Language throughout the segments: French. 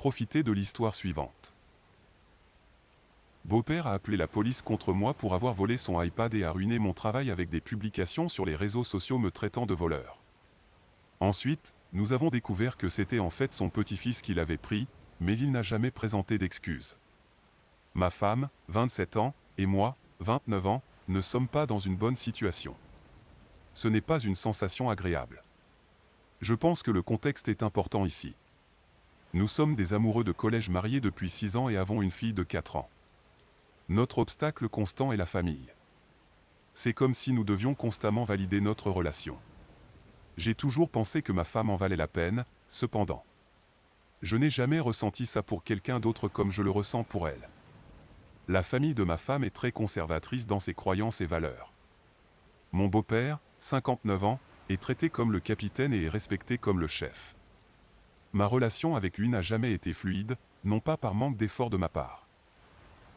Profitez de l'histoire suivante. Beau-père a appelé la police contre moi pour avoir volé son iPad et a ruiné mon travail avec des publications sur les réseaux sociaux me traitant de voleur. Ensuite, nous avons découvert que c'était en fait son petit-fils qui l'avait pris, mais il n'a jamais présenté d'excuses. Ma femme, 27 ans, et moi, 29 ans, ne sommes pas dans une bonne situation. Ce n'est pas une sensation agréable. Je pense que le contexte est important ici. Nous sommes des amoureux de collège mariés depuis 6 ans et avons une fille de 4 ans. Notre obstacle constant est la famille. C'est comme si nous devions constamment valider notre relation. J'ai toujours pensé que ma femme en valait la peine, cependant. Je n'ai jamais ressenti ça pour quelqu'un d'autre comme je le ressens pour elle. La famille de ma femme est très conservatrice dans ses croyances et valeurs. Mon beau-père, 59 ans, est traité comme le capitaine et est respecté comme le chef. Ma relation avec lui n'a jamais été fluide, non pas par manque d'effort de ma part.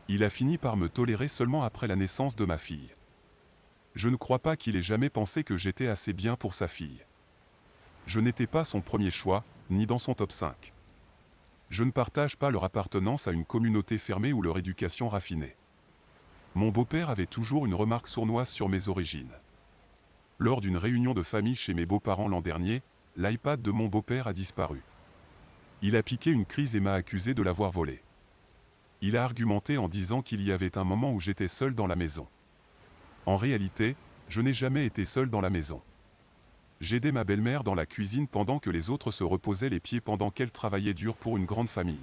Il a fini par me tolérer seulement après la naissance de ma fille. Je ne crois pas qu'il ait jamais pensé que j'étais assez bien pour sa fille. Je n'étais pas son premier choix, ni dans son top 5. Je ne partage pas leur appartenance à une communauté fermée ou leur éducation raffinée. Mon beau-père avait toujours une remarque sournoise sur mes origines. Lors d'une réunion de famille chez mes beaux-parents l'an dernier, l'iPad de mon beau-père a disparu. Il a piqué une crise et m'a accusé de l'avoir volé. Il a argumenté en disant qu'il y avait un moment où j'étais seul dans la maison. En réalité, je n'ai jamais été seul dans la maison. J'aidais ma belle-mère dans la cuisine pendant que les autres se reposaient les pieds pendant qu'elle travaillait dur pour une grande famille.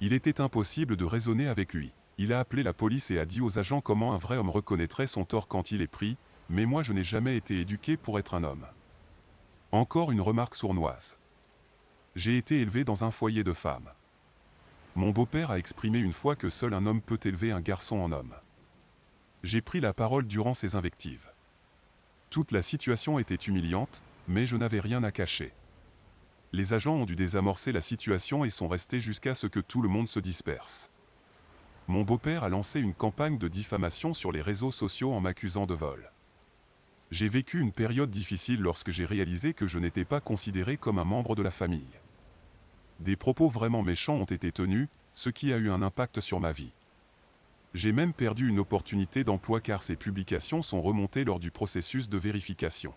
Il était impossible de raisonner avec lui. Il a appelé la police et a dit aux agents comment un vrai homme reconnaîtrait son tort quand il est pris, mais moi je n'ai jamais été éduqué pour être un homme. Encore une remarque sournoise. J'ai été élevé dans un foyer de femmes. Mon beau-père a exprimé une fois que seul un homme peut élever un garçon en homme. J'ai pris la parole durant ces invectives. Toute la situation était humiliante, mais je n'avais rien à cacher. Les agents ont dû désamorcer la situation et sont restés jusqu'à ce que tout le monde se disperse. Mon beau-père a lancé une campagne de diffamation sur les réseaux sociaux en m'accusant de vol. J'ai vécu une période difficile lorsque j'ai réalisé que je n'étais pas considéré comme un membre de la famille. Des propos vraiment méchants ont été tenus, ce qui a eu un impact sur ma vie. J'ai même perdu une opportunité d'emploi car ces publications sont remontées lors du processus de vérification.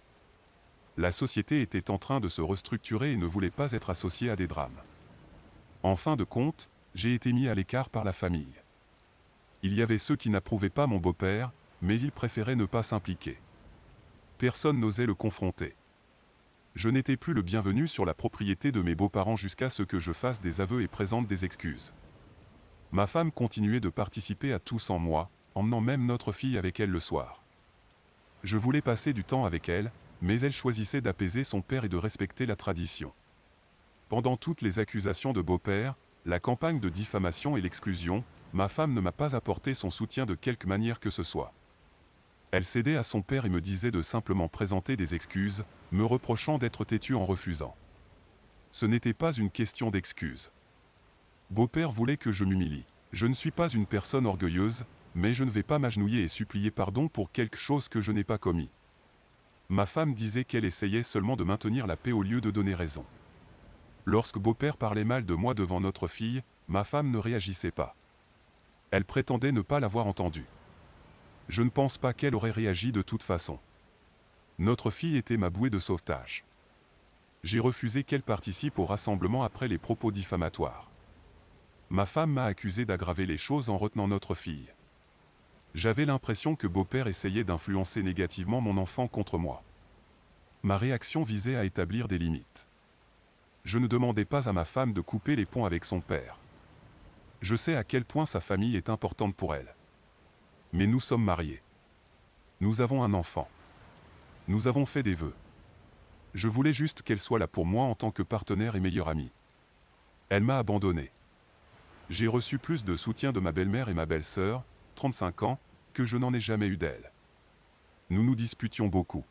La société était en train de se restructurer et ne voulait pas être associée à des drames. En fin de compte, j'ai été mis à l'écart par la famille. Il y avait ceux qui n'approuvaient pas mon beau-père, mais ils préféraient ne pas s'impliquer. Personne n'osait le confronter. Je n'étais plus le bienvenu sur la propriété de mes beaux-parents jusqu'à ce que je fasse des aveux et présente des excuses. Ma femme continuait de participer à tout sans moi, emmenant même notre fille avec elle le soir. Je voulais passer du temps avec elle, mais elle choisissait d'apaiser son père et de respecter la tradition. Pendant toutes les accusations de beau-père, la campagne de diffamation et l'exclusion, ma femme ne m'a pas apporté son soutien de quelque manière que ce soit. Elle cédait à son père et me disait de simplement présenter des excuses, me reprochant d'être têtu en refusant. Ce n'était pas une question d'excuses. Beau-père voulait que je m'humilie. Je ne suis pas une personne orgueilleuse, mais je ne vais pas m'agenouiller et supplier pardon pour quelque chose que je n'ai pas commis. Ma femme disait qu'elle essayait seulement de maintenir la paix au lieu de donner raison. Lorsque beau-père parlait mal de moi devant notre fille, ma femme ne réagissait pas. Elle prétendait ne pas l'avoir entendu. Je ne pense pas qu'elle aurait réagi de toute façon. Notre fille était ma bouée de sauvetage. J'ai refusé qu'elle participe au rassemblement après les propos diffamatoires. Ma femme m'a accusé d'aggraver les choses en retenant notre fille. J'avais l'impression que beau-père essayait d'influencer négativement mon enfant contre moi. Ma réaction visait à établir des limites. Je ne demandais pas à ma femme de couper les ponts avec son père. Je sais à quel point sa famille est importante pour elle. Mais nous sommes mariés. Nous avons un enfant. Nous avons fait des vœux. Je voulais juste qu'elle soit là pour moi en tant que partenaire et meilleure amie. Elle m'a abandonné. J'ai reçu plus de soutien de ma belle-mère et ma belle-sœur, 35 ans, que je n'en ai jamais eu d'elle. Nous nous disputions beaucoup.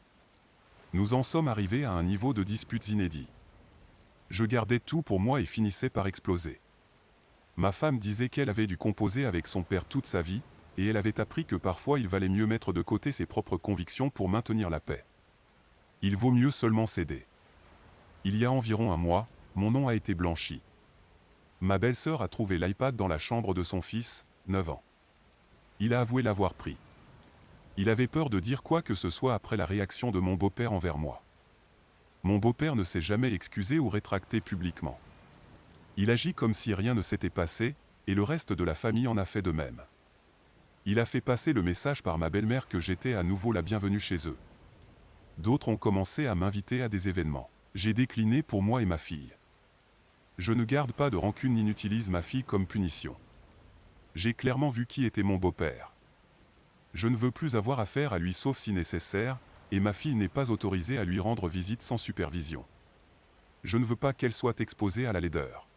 Nous en sommes arrivés à un niveau de disputes inédit. Je gardais tout pour moi et finissais par exploser. Ma femme disait qu'elle avait dû composer avec son père toute sa vie, et elle avait appris que parfois il valait mieux mettre de côté ses propres convictions pour maintenir la paix. Il vaut mieux seulement céder. Il y a environ un mois, mon nom a été blanchi. Ma belle-sœur a trouvé l'iPad dans la chambre de son fils, 9 ans. Il a avoué l'avoir pris. Il avait peur de dire quoi que ce soit après la réaction de mon beau-père envers moi. Mon beau-père ne s'est jamais excusé ou rétracté publiquement. Il agit comme si rien ne s'était passé, et le reste de la famille en a fait de même. Il a fait passer le message par ma belle-mère que j'étais à nouveau la bienvenue chez eux. D'autres ont commencé à m'inviter à des événements. J'ai décliné pour moi et ma fille. Je ne garde pas de rancune ni n'utilise ma fille comme punition. J'ai clairement vu qui était mon beau-père. Je ne veux plus avoir affaire à lui sauf si nécessaire, et ma fille n'est pas autorisée à lui rendre visite sans supervision. Je ne veux pas qu'elle soit exposée à la laideur.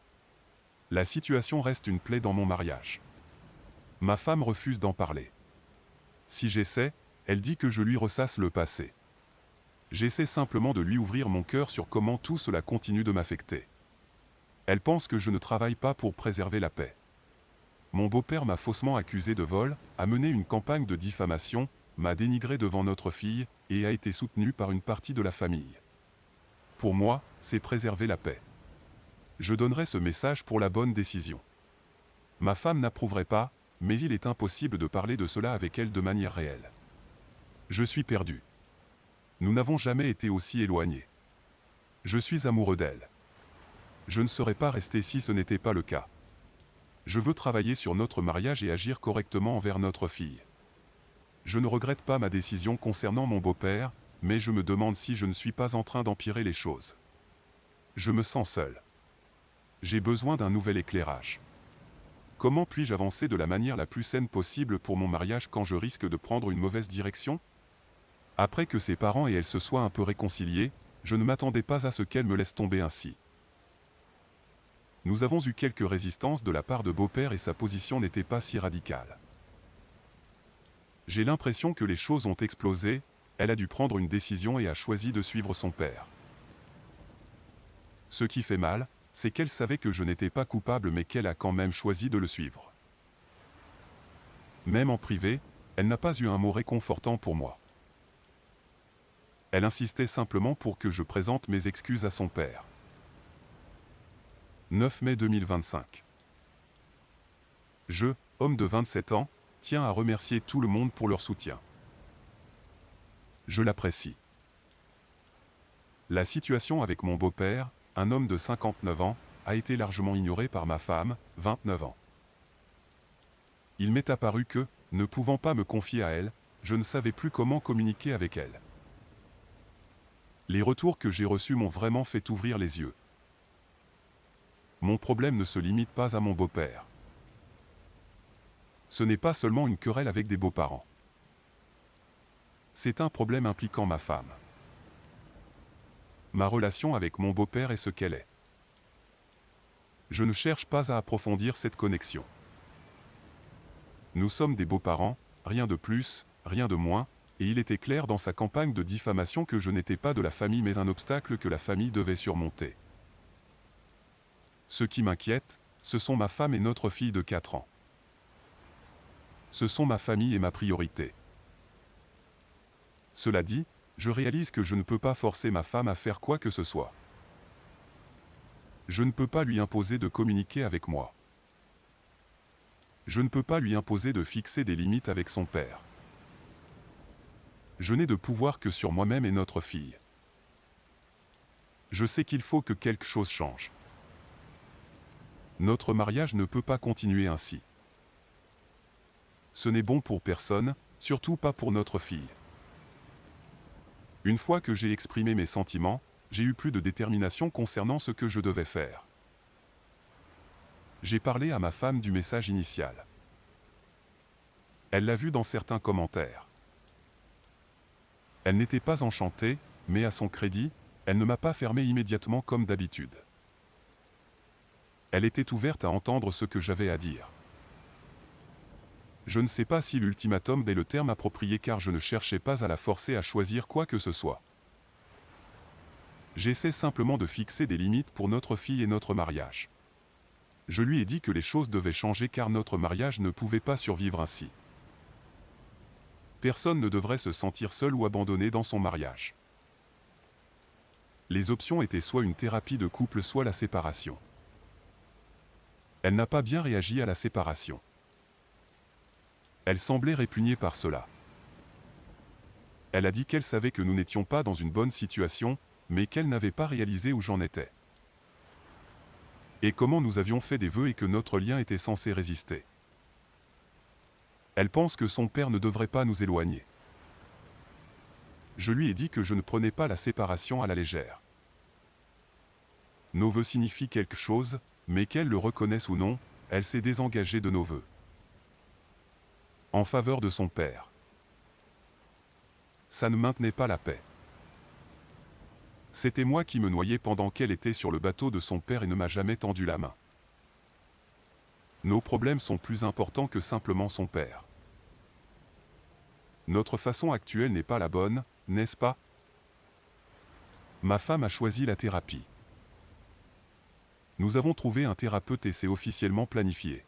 La situation reste une plaie dans mon mariage. Ma femme refuse d'en parler. Si j'essaie, elle dit que je lui ressasse le passé. J'essaie simplement de lui ouvrir mon cœur sur comment tout cela continue de m'affecter. Elle pense que je ne travaille pas pour préserver la paix. Mon beau-père m'a faussement accusé de vol, a mené une campagne de diffamation, m'a dénigré devant notre fille, et a été soutenu par une partie de la famille. Pour moi, c'est préserver la paix. Je donnerai ce message pour la bonne décision. Ma femme n'approuverait pas, mais il est impossible de parler de cela avec elle de manière réelle. Je suis perdu. Nous n'avons jamais été aussi éloignés. Je suis amoureux d'elle. Je ne serais pas resté si ce n'était pas le cas. Je veux travailler sur notre mariage et agir correctement envers notre fille. Je ne regrette pas ma décision concernant mon beau-père, mais je me demande si je ne suis pas en train d'empirer les choses. Je me sens seul. J'ai besoin d'un nouvel éclairage. Comment puis-je avancer de la manière la plus saine possible pour mon mariage quand je risque de prendre une mauvaise direction? Après que ses parents et elle se soient un peu réconciliés, je ne m'attendais pas à ce qu'elle me laisse tomber ainsi. Nous avons eu quelques résistances de la part de beau-père et sa position n'était pas si radicale. J'ai l'impression que les choses ont explosé, elle a dû prendre une décision et a choisi de suivre son père. Ce qui fait mal, c'est qu'elle savait que je n'étais pas coupable mais qu'elle a quand même choisi de le suivre. Même en privé, elle n'a pas eu un mot réconfortant pour moi. Elle insistait simplement pour que je présente mes excuses à son père. 9 mai 2025. Je, homme de 27 ans, tiens à remercier tout le monde pour leur soutien. Je l'apprécie. La situation avec mon beau-père, un homme de 59 ans, a été largement ignorée par ma femme, 29 ans. Il m'est apparu que, ne pouvant pas me confier à elle, je ne savais plus comment communiquer avec elle. Les retours que j'ai reçus m'ont vraiment fait ouvrir les yeux. Mon problème ne se limite pas à mon beau-père. Ce n'est pas seulement une querelle avec des beaux-parents. C'est un problème impliquant ma femme. Ma relation avec mon beau-père est ce qu'elle est. Je ne cherche pas à approfondir cette connexion. Nous sommes des beaux-parents, rien de plus, rien de moins, et il était clair dans sa campagne de diffamation que je n'étais pas de la famille mais un obstacle que la famille devait surmonter. Ce qui m'inquiète, ce sont ma femme et notre fille de 4 ans. Ce sont ma famille et ma priorité. Cela dit, je réalise que je ne peux pas forcer ma femme à faire quoi que ce soit. Je ne peux pas lui imposer de communiquer avec moi. Je ne peux pas lui imposer de fixer des limites avec son père. Je n'ai de pouvoir que sur moi-même et notre fille. Je sais qu'il faut que quelque chose change. Notre mariage ne peut pas continuer ainsi. Ce n'est bon pour personne, surtout pas pour notre fille. Une fois que j'ai exprimé mes sentiments, j'ai eu plus de détermination concernant ce que je devais faire. J'ai parlé à ma femme du message initial. Elle l'a vu dans certains commentaires. Elle n'était pas enchantée, mais à son crédit, elle ne m'a pas fermé immédiatement comme d'habitude. Elle était ouverte à entendre ce que j'avais à dire. Je ne sais pas si l'ultimatum est le terme approprié car je ne cherchais pas à la forcer à choisir quoi que ce soit. J'essaie simplement de fixer des limites pour notre fille et notre mariage. Je lui ai dit que les choses devaient changer car notre mariage ne pouvait pas survivre ainsi. Personne ne devrait se sentir seul ou abandonné dans son mariage. Les options étaient soit une thérapie de couple soit la séparation. Elle n'a pas bien réagi à la séparation. Elle semblait répugnée par cela. Elle a dit qu'elle savait que nous n'étions pas dans une bonne situation, mais qu'elle n'avait pas réalisé où j'en étais. Et comment nous avions fait des vœux et que notre lien était censé résister. Elle pense que son père ne devrait pas nous éloigner. Je lui ai dit que je ne prenais pas la séparation à la légère. Nos vœux signifient quelque chose, mais qu'elle le reconnaisse ou non, elle s'est désengagée de nos vœux. En faveur de son père. Ça ne maintenait pas la paix. C'était moi qui me noyais pendant qu'elle était sur le bateau de son père et ne m'a jamais tendu la main. Nos problèmes sont plus importants que simplement son père. Notre façon actuelle n'est pas la bonne, n'est-ce pas? Ma femme a choisi la thérapie. Nous avons trouvé un thérapeute et c'est officiellement planifié.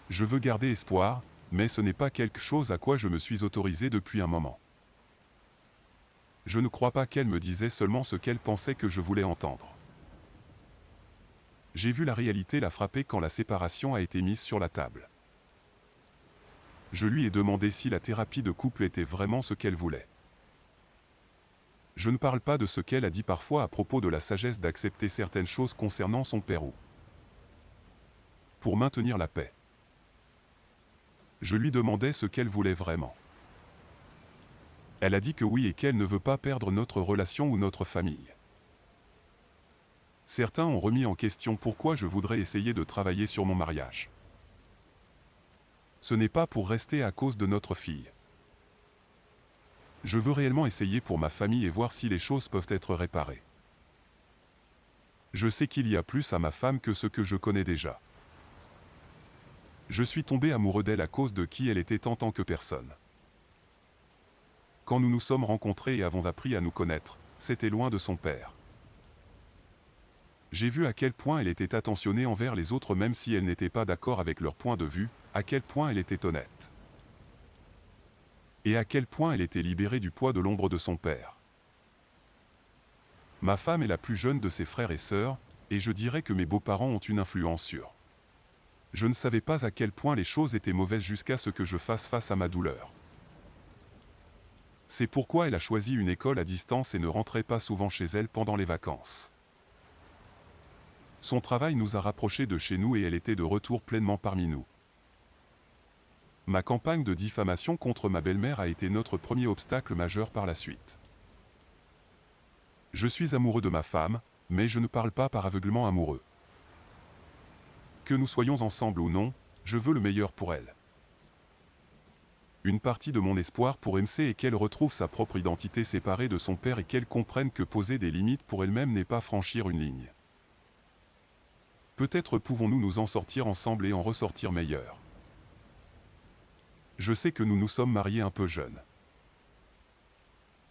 Je veux garder espoir, mais ce n'est pas quelque chose à quoi je me suis autorisé depuis un moment. Je ne crois pas qu'elle me disait seulement ce qu'elle pensait que je voulais entendre. J'ai vu la réalité la frapper quand la séparation a été mise sur la table. Je lui ai demandé si la thérapie de couple était vraiment ce qu'elle voulait. Je ne parle pas de ce qu'elle a dit parfois à propos de la sagesse d'accepter certaines choses concernant son père ou pour maintenir la paix. Je lui demandais ce qu'elle voulait vraiment. Elle a dit que oui et qu'elle ne veut pas perdre notre relation ou notre famille. Certains ont remis en question pourquoi je voudrais essayer de travailler sur mon mariage. Ce n'est pas pour rester à cause de notre fille. Je veux réellement essayer pour ma famille et voir si les choses peuvent être réparées. Je sais qu'il y a plus à ma femme que ce que je connais déjà. Je suis tombé amoureux d'elle à cause de qui elle était en tant que personne. Quand nous nous sommes rencontrés et avons appris à nous connaître, c'était loin de son père. J'ai vu à quel point elle était attentionnée envers les autres même si elle n'était pas d'accord avec leur point de vue, à quel point elle était honnête. Et à quel point elle était libérée du poids de l'ombre de son père. Ma femme est la plus jeune de ses frères et sœurs, et je dirais que mes beaux-parents ont une influence sur. Je ne savais pas à quel point les choses étaient mauvaises jusqu'à ce que je fasse face à ma douleur. C'est pourquoi elle a choisi une école à distance et ne rentrait pas souvent chez elle pendant les vacances. Son travail nous a rapprochés de chez nous et elle était de retour pleinement parmi nous. Ma campagne de diffamation contre ma belle-mère a été notre premier obstacle majeur par la suite. Je suis amoureux de ma femme, mais je ne parle pas par aveuglement amoureux. Que nous soyons ensemble ou non, je veux le meilleur pour elle. Une partie de mon espoir pour MC est qu'elle retrouve sa propre identité séparée de son père et qu'elle comprenne que poser des limites pour elle-même n'est pas franchir une ligne. Peut-être pouvons-nous nous en sortir ensemble et en ressortir meilleurs. Je sais que nous nous sommes mariés un peu jeunes.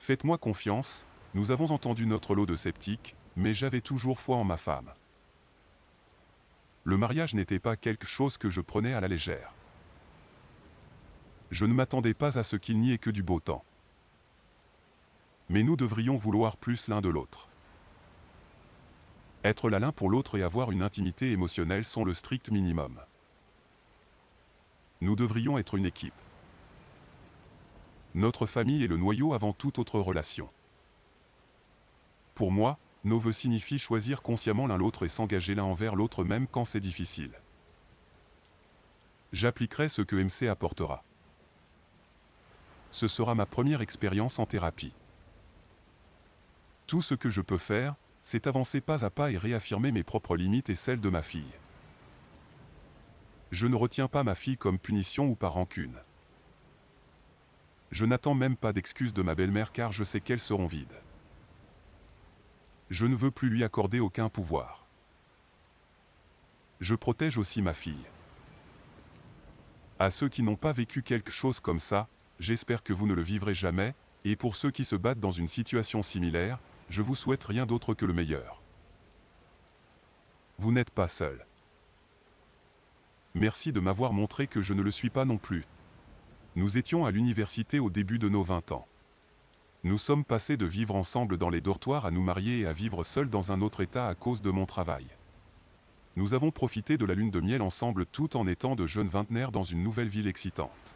Faites-moi confiance, nous avons entendu notre lot de sceptiques, mais j'avais toujours foi en ma femme. Le mariage n'était pas quelque chose que je prenais à la légère. Je ne m'attendais pas à ce qu'il n'y ait que du beau temps. Mais nous devrions vouloir plus l'un de l'autre. Être là l'un pour l'autre et avoir une intimité émotionnelle sont le strict minimum. Nous devrions être une équipe. Notre famille est le noyau avant toute autre relation. Pour moi, nos vœux signifient choisir consciemment l'un l'autre et s'engager l'un envers l'autre même quand c'est difficile. J'appliquerai ce que MC apportera. Ce sera ma première expérience en thérapie. Tout ce que je peux faire, c'est avancer pas à pas et réaffirmer mes propres limites et celles de ma fille. Je ne retiens pas ma fille comme punition ou par rancune. Je n'attends même pas d'excuses de ma belle-mère car je sais qu'elles seront vides. Je ne veux plus lui accorder aucun pouvoir. Je protège aussi ma fille. À ceux qui n'ont pas vécu quelque chose comme ça, j'espère que vous ne le vivrez jamais, et pour ceux qui se battent dans une situation similaire, je vous souhaite rien d'autre que le meilleur. Vous n'êtes pas seul. Merci de m'avoir montré que je ne le suis pas non plus. Nous étions à l'université au début de nos 20 ans. Nous sommes passés de vivre ensemble dans les dortoirs à nous marier et à vivre seuls dans un autre état à cause de mon travail. Nous avons profité de la lune de miel ensemble tout en étant de jeunes vingtenaires dans une nouvelle ville excitante.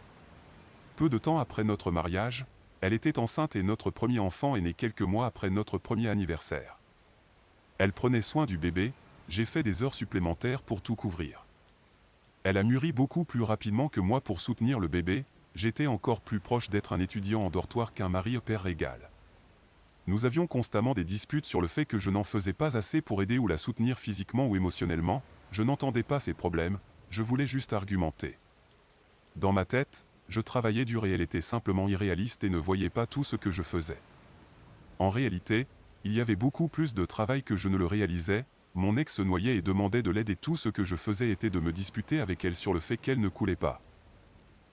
Peu de temps après notre mariage, elle était enceinte et notre premier enfant est né quelques mois après notre premier anniversaire. Elle prenait soin du bébé, j'ai fait des heures supplémentaires pour tout couvrir. Elle a mûri beaucoup plus rapidement que moi pour soutenir le bébé, j'étais encore plus proche d'être un étudiant en dortoir qu'un mari au père régal. Nous avions constamment des disputes sur le fait que je n'en faisais pas assez pour aider ou la soutenir physiquement ou émotionnellement, je n'entendais pas ses problèmes, je voulais juste argumenter. Dans ma tête, je travaillais dur et elle était simplement irréaliste et ne voyait pas tout ce que je faisais. En réalité, il y avait beaucoup plus de travail que je ne le réalisais, mon ex se noyait et demandait de l'aide et tout ce que je faisais était de me disputer avec elle sur le fait qu'elle ne coulait pas.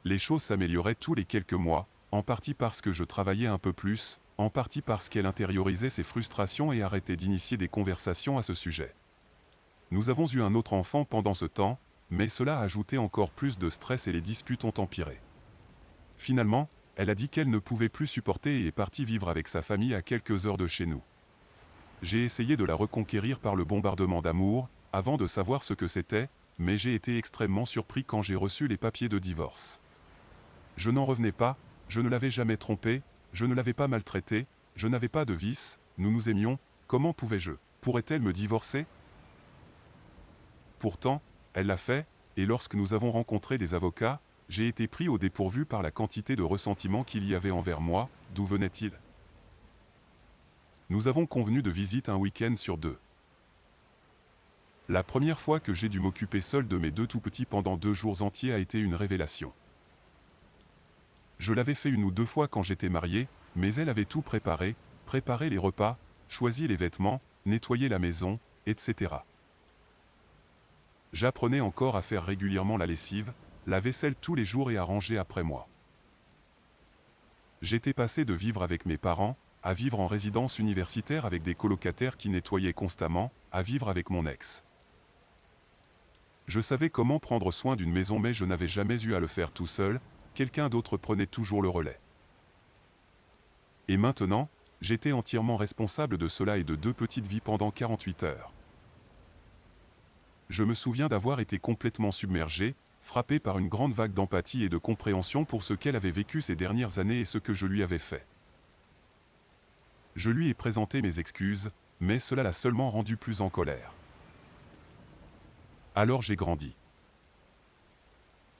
Les choses s'amélioraient tous les quelques mois, en partie parce que je travaillais un peu plus, en partie parce qu'elle intériorisait ses frustrations et arrêtait d'initier des conversations à ce sujet. Nous avons eu un autre enfant pendant ce temps, mais cela a ajouté encore plus de stress et les disputes ont empiré. Finalement, elle a dit qu'elle ne pouvait plus supporter et est partie vivre avec sa famille à quelques heures de chez nous. J'ai essayé de la reconquérir par le bombardement d'amour, avant de savoir ce que c'était, mais j'ai été extrêmement surpris quand j'ai reçu les papiers de divorce. Je n'en revenais pas, je ne l'avais jamais trompée, je ne l'avais pas maltraitée, je n'avais pas de vice, nous nous aimions, comment pouvais-je, pourrait-elle me divorcer? Pourtant, elle l'a fait, et lorsque nous avons rencontré des avocats, j'ai été pris au dépourvu par la quantité de ressentiment qu'il y avait envers moi, d'où venait-il? Nous avons convenu de visite un week-end sur 2. La première fois que j'ai dû m'occuper seul de mes 2 tout petits pendant 2 jours entiers a été une révélation. Je l'avais fait 1 ou 2 fois quand j'étais marié, mais elle avait tout préparé, préparé les repas, choisi les vêtements, nettoyé la maison, etc. J'apprenais encore à faire régulièrement la lessive, la vaisselle tous les jours et à ranger après moi. J'étais passé de vivre avec mes parents, à vivre en résidence universitaire avec des colocataires qui nettoyaient constamment, à vivre avec mon ex. Je savais comment prendre soin d'une maison mais je n'avais jamais eu à le faire tout seul, quelqu'un d'autre prenait toujours le relais. Et maintenant, j'étais entièrement responsable de cela et de 2 petites vies pendant 48 heures. Je me souviens d'avoir été complètement submergé, frappé par une grande vague d'empathie et de compréhension pour ce qu'elle avait vécu ces dernières années et ce que je lui avais fait. Je lui ai présenté mes excuses, mais cela l'a seulement rendu plus en colère. Alors j'ai grandi.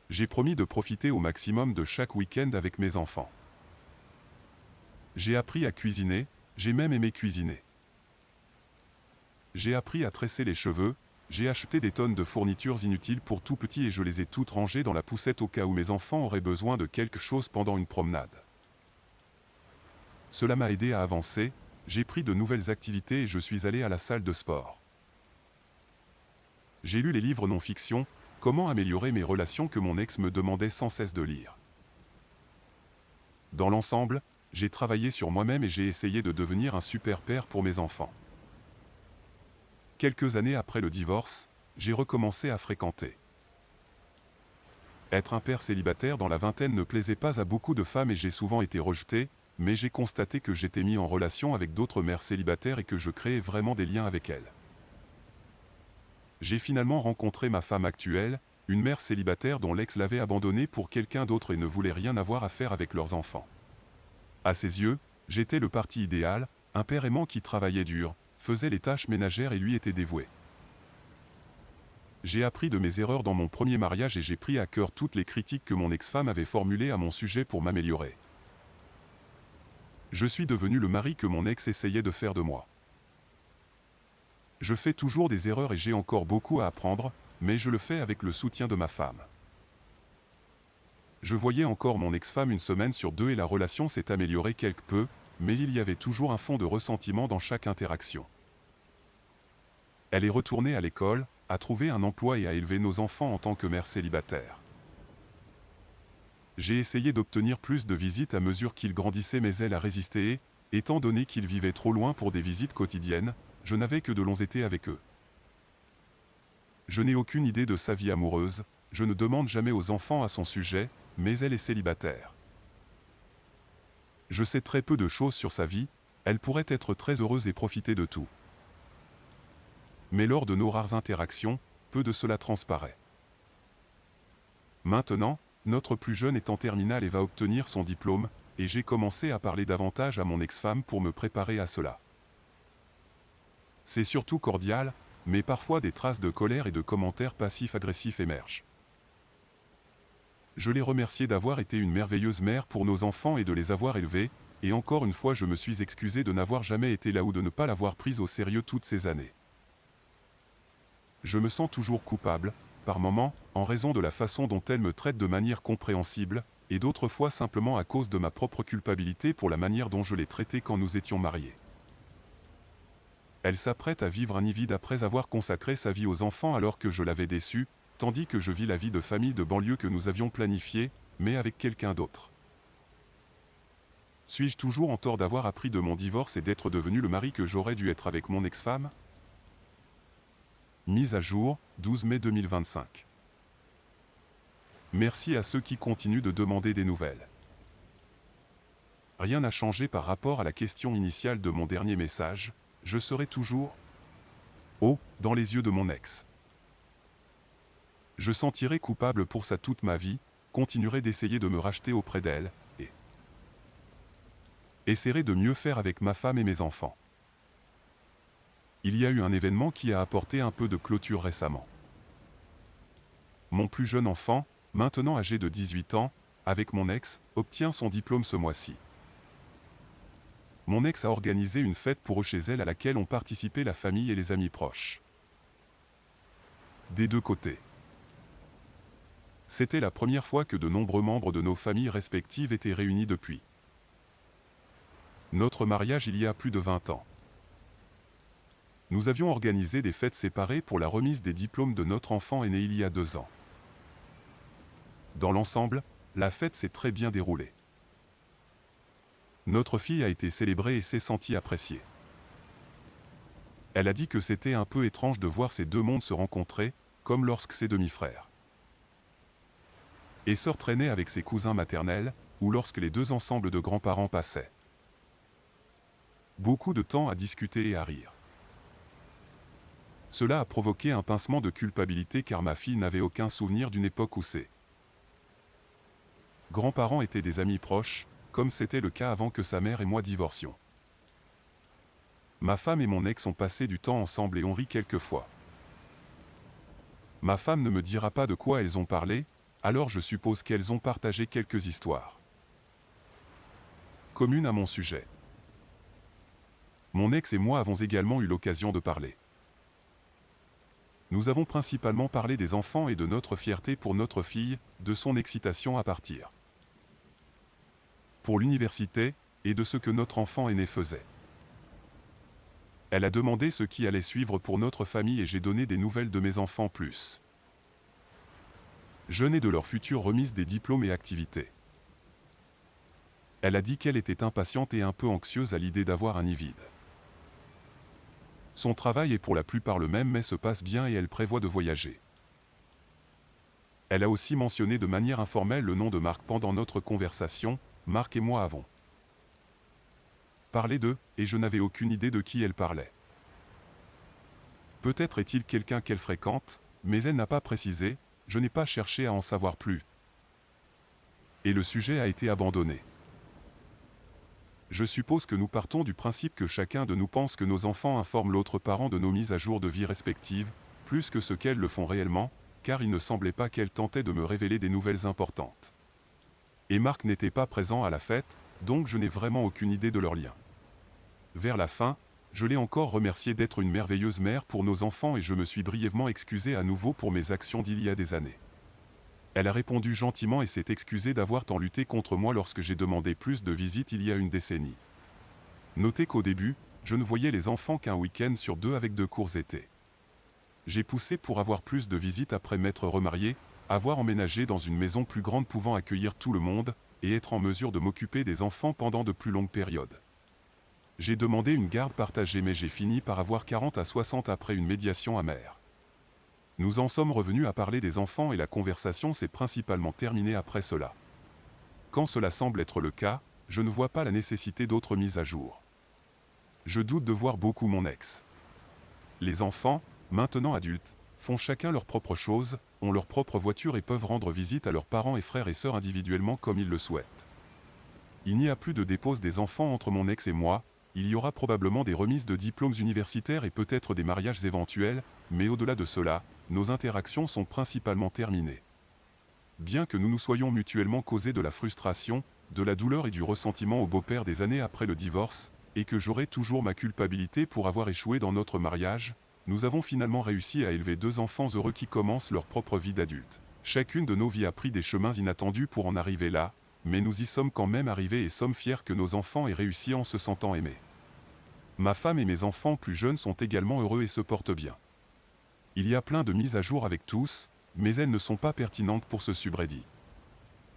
J'ai promis de profiter au maximum de chaque week-end avec mes enfants. J'ai appris à cuisiner, j'ai même aimé cuisiner. J'ai appris à tresser les cheveux, j'ai acheté des tonnes de fournitures inutiles pour tout petit et je les ai toutes rangées dans la poussette au cas où mes enfants auraient besoin de quelque chose pendant une promenade. Cela m'a aidé à avancer, j'ai pris de nouvelles activités et je suis allé à la salle de sport. J'ai lu les livres non-fiction, Comment améliorer mes relations que mon ex me demandait sans cesse de lire. Dans l'ensemble, j'ai travaillé sur moi-même et j'ai essayé de devenir un super père pour mes enfants. Quelques années après le divorce, j'ai recommencé à fréquenter. Être un père célibataire dans la vingtaine ne plaisait pas à beaucoup de femmes et j'ai souvent été rejeté, mais j'ai constaté que j'étais mis en relation avec d'autres mères célibataires et que je créais vraiment des liens avec elles. J'ai finalement rencontré ma femme actuelle, une mère célibataire dont l'ex l'avait abandonnée pour quelqu'un d'autre et ne voulait rien avoir à faire avec leurs enfants. À ses yeux, j'étais le parti idéal, un père aimant qui travaillait dur, faisait les tâches ménagères et lui était dévoué. J'ai appris de mes erreurs dans mon premier mariage et j'ai pris à cœur toutes les critiques que mon ex-femme avait formulées à mon sujet pour m'améliorer. Je suis devenu le mari que mon ex essayait de faire de moi. Je fais toujours des erreurs et j'ai encore beaucoup à apprendre, mais je le fais avec le soutien de ma femme. Je voyais encore mon ex-femme 1 semaine sur 2 et la relation s'est améliorée quelque peu, mais il y avait toujours un fond de ressentiment dans chaque interaction. Elle est retournée à l'école, a trouvé un emploi et a élevé nos enfants en tant que mère célibataire. J'ai essayé d'obtenir plus de visites à mesure qu'ils grandissaient mais elle a résisté et, étant donné qu'ils vivaient trop loin pour des visites quotidiennes, je n'avais que de longs étés avec eux. Je n'ai aucune idée de sa vie amoureuse, je ne demande jamais aux enfants à son sujet, mais elle est célibataire. Je sais très peu de choses sur sa vie, elle pourrait être très heureuse et profiter de tout. Mais lors de nos rares interactions, peu de cela transparaît. Maintenant, notre plus jeune est en terminale et va obtenir son diplôme, et j'ai commencé à parler davantage à mon ex-femme pour me préparer à cela. C'est surtout cordial, mais parfois des traces de colère et de commentaires passifs-agressifs émergent. Je l'ai remerciée d'avoir été une merveilleuse mère pour nos enfants et de les avoir élevés, et encore une fois je me suis excusé de n'avoir jamais été là ou de ne pas l'avoir prise au sérieux toutes ces années. Je me sens toujours coupable, par moments, en raison de la façon dont elle me traite de manière compréhensible, et d'autres fois simplement à cause de ma propre culpabilité pour la manière dont je l'ai traitée quand nous étions mariés. Elle s'apprête à vivre un nid vide après avoir consacré sa vie aux enfants alors que je l'avais déçue, tandis que je vis la vie de famille de banlieue que nous avions planifiée, mais avec quelqu'un d'autre. Suis-je toujours en tort d'avoir appris de mon divorce et d'être devenu le mari que j'aurais dû être avec mon ex-femme? Mise à jour, 12 mai 2025. Merci à ceux qui continuent de demander des nouvelles. Rien n'a changé par rapport à la question initiale de mon dernier message, je serai toujours dans les yeux de mon ex. Je sentirai coupable pour ça toute ma vie, continuerai d'essayer de me racheter auprès d'elle, et essaierai de mieux faire avec ma femme et mes enfants. Il y a eu un événement qui a apporté un peu de clôture récemment. Mon plus jeune enfant, maintenant âgé de 18 ans, avec mon ex, obtient son diplôme ce mois-ci. Mon ex a organisé une fête pour eux chez elle à laquelle ont participé la famille et les amis proches. Des deux côtés. C'était la première fois que de nombreux membres de nos familles respectives étaient réunis depuis notre mariage il y a plus de 20 ans. Nous avions organisé des fêtes séparées pour la remise des diplômes de notre enfant aîné il y a 2 ans. Dans l'ensemble, la fête s'est très bien déroulée. Notre fille a été célébrée et s'est sentie appréciée. Elle a dit que c'était un peu étrange de voir ces deux mondes se rencontrer, comme lorsque ses demi-frères et sœurs traînaient avec ses cousins maternels, ou lorsque les deux ensembles de grands-parents passaient beaucoup de temps à discuter et à rire. Cela a provoqué un pincement de culpabilité car ma fille n'avait aucun souvenir d'une époque où ses grands-parents étaient des amis proches, comme c'était le cas avant que sa mère et moi divorcions. Ma femme et mon ex ont passé du temps ensemble et ont ri quelques fois. Ma femme ne me dira pas de quoi elles ont parlé, alors je suppose qu'elles ont partagé quelques histoires communes à mon sujet. Mon ex et moi avons également eu l'occasion de parler. Nous avons principalement parlé des enfants et de notre fierté pour notre fille, de son excitation à partir pour l'université, et de ce que notre enfant aîné faisait. Elle a demandé ce qui allait suivre pour notre famille et j'ai donné des nouvelles de mes enfants plus jeunes et de leur future remise des diplômes et activités. Elle a dit qu'elle était impatiente et un peu anxieuse à l'idée d'avoir un nid vide. Son travail est pour la plupart le même mais se passe bien et elle prévoit de voyager. Elle a aussi mentionné de manière informelle le nom de Marc pendant notre conversation. Marc et moi avons parlé d'eux, et je n'avais aucune idée de qui elle parlait. Peut-être est-il quelqu'un qu'elle fréquente, mais elle n'a pas précisé, je n'ai pas cherché à en savoir plus. Et le sujet a été abandonné. Je suppose que nous partons du principe que chacun de nous pense que nos enfants informent l'autre parent de nos mises à jour de vie respectives, plus que ce qu'elles le font réellement, car il ne semblait pas qu'elle tentait de me révéler des nouvelles importantes. Et Marc n'était pas présent à la fête, donc je n'ai vraiment aucune idée de leur lien. Vers la fin, je l'ai encore remerciée d'être une merveilleuse mère pour nos enfants et je me suis brièvement excusé à nouveau pour mes actions d'il y a des années. Elle a répondu gentiment et s'est excusée d'avoir tant lutté contre moi lorsque j'ai demandé plus de visites il y a une décennie. Notez qu'au début, je ne voyais les enfants qu'un week-end sur 2 avec de courts étés. J'ai poussé pour avoir plus de visites après m'être remarié, avoir emménagé dans une maison plus grande pouvant accueillir tout le monde, et être en mesure de m'occuper des enfants pendant de plus longues périodes. J'ai demandé une garde partagée mais j'ai fini par avoir 40 à 60 après une médiation amère. Nous en sommes revenus à parler des enfants et la conversation s'est principalement terminée après cela. Quand cela semble être le cas, je ne vois pas la nécessité d'autres mises à jour. Je doute de voir beaucoup mon ex. Les enfants, maintenant adultes, font chacun leur propre chose, ont leur propre voiture et peuvent rendre visite à leurs parents et frères et sœurs individuellement comme ils le souhaitent. Il n'y a plus de dépose des enfants entre mon ex et moi, il y aura probablement des remises de diplômes universitaires et peut-être des mariages éventuels, mais au-delà de cela, nos interactions sont principalement terminées. Bien que nous nous soyons mutuellement causés de la frustration, de la douleur et du ressentiment au beau-père des années après le divorce, et que j'aurai toujours ma culpabilité pour avoir échoué dans notre mariage, nous avons finalement réussi à élever 2 enfants heureux qui commencent leur propre vie d'adulte. Chacune de nos vies a pris des chemins inattendus pour en arriver là, mais nous y sommes quand même arrivés et sommes fiers que nos enfants aient réussi en se sentant aimés. Ma femme et mes enfants plus jeunes sont également heureux et se portent bien. Il y a plein de mises à jour avec tous, mais elles ne sont pas pertinentes pour ce subreddit.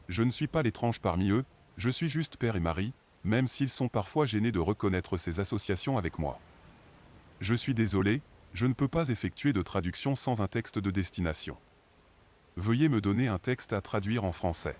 Je ne suis pas l'étrange parmi eux, je suis juste père et mari, même s'ils sont parfois gênés de reconnaître ces associations avec moi. Je suis désolé, je ne peux pas effectuer de traduction sans un texte de destination. Veuillez me donner un texte à traduire en français.